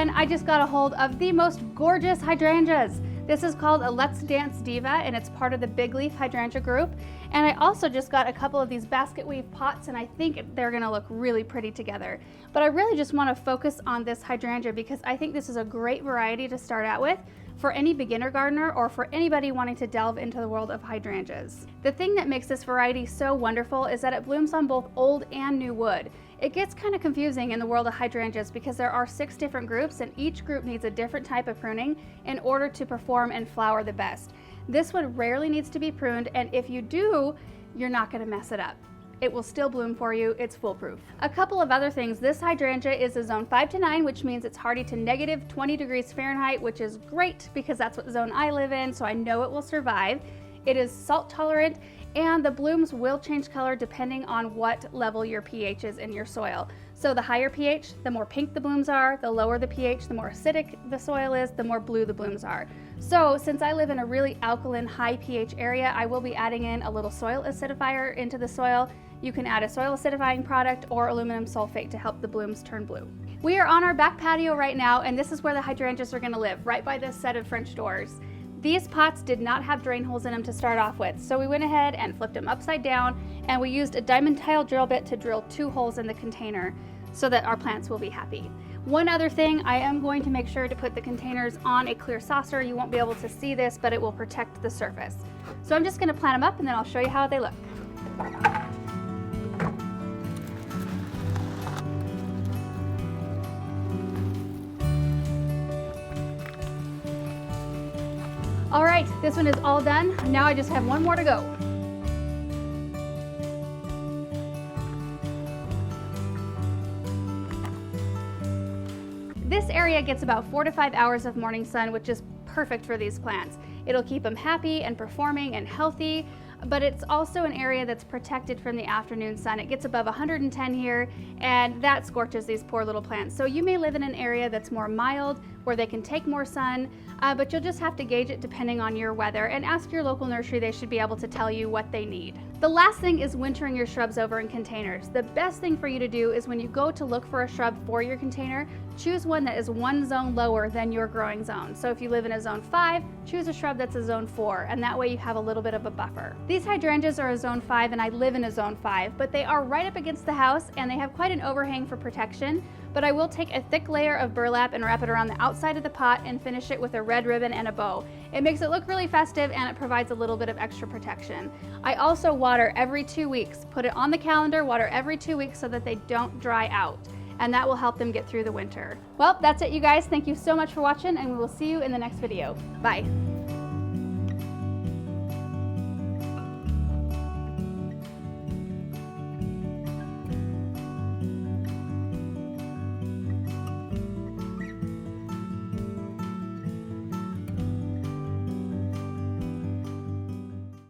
everyone, I just got a hold of the most gorgeous hydrangeas. This is called a Let's Dance Diva, and it's part of the big leaf hydrangea group. And I also just got a couple of these basket weave pots, and I think they're gonna look really pretty together. But I really just wanna focus on this hydrangea because I think this is a great variety to start out with for any beginner gardener or for anybody wanting to delve into the world of hydrangeas. The thing that makes this variety so wonderful is that it blooms on both old and new wood. It gets kind of confusing in the world of hydrangeas because there are 6 different groups and each group needs a different type of pruning in order to perform and flower the best. This one rarely needs to be pruned, and if you do, you're not going to mess it up. It will still bloom for you. It's foolproof. A couple of other things. This hydrangea is a zone 5 to 9, which means it's hardy to negative 20 degrees Fahrenheit, which is great because that's what zone I live in, so I know it will survive. It is salt tolerant, and the blooms will change color depending on what level your pH is in your soil. So the higher pH, the more pink the blooms are. The lower the pH, the more acidic the soil is, the more blue the blooms are. So since I live in a really alkaline, high pH area, I will be adding in a little soil acidifier into the soil. You can add a soil acidifying product or aluminum sulfate to help the blooms turn blue. We are on our back patio right now, and this is where the hydrangeas are gonna live, right by this set of French doors. These pots did not have drain holes in them to start off with, so we went ahead and flipped them upside down, and we used a diamond tile drill bit to drill 2 holes in the container so that our plants will be happy. One other thing, I am going to make sure to put the containers on a clear saucer. You won't be able to see this, but it will protect the surface. So I'm just gonna plant them up and then I'll show you how they look. All right, this one is all done. Now I just have one more to go. This area gets about 4 to 5 hours of morning sun, which is perfect for these plants. It'll keep them happy and performing and healthy, but it's also an area that's protected from the afternoon sun. It gets above 110 here, and that scorches these poor little plants. So you may live in an area that's more mild, where they can take more sun, but you'll just have to gauge it depending on your weather and ask your local nursery. They should be able to tell you what they need. The last thing is wintering your shrubs over in containers. The best thing for you to do is when you go to look for a shrub for your container, choose one that is 1 zone lower than your growing zone. So if you live in a zone 5, choose a shrub that's a zone 4, and that way you have a little bit of a buffer. These hydrangeas are a zone 5, and I live in a zone 5, but they are right up against the house and they have quite an overhang for protection. But I will take a thick layer of burlap and wrap it around the outside of the pot and finish it with a red ribbon and a bow. It makes it look really festive and it provides a little bit of extra protection. I also water every 2 weeks. Put it on the calendar, water every 2 weeks so that they don't dry out. And that will help them get through the winter. Well, that's it, you guys. Thank you so much for watching, and we will see you in the next video. Bye.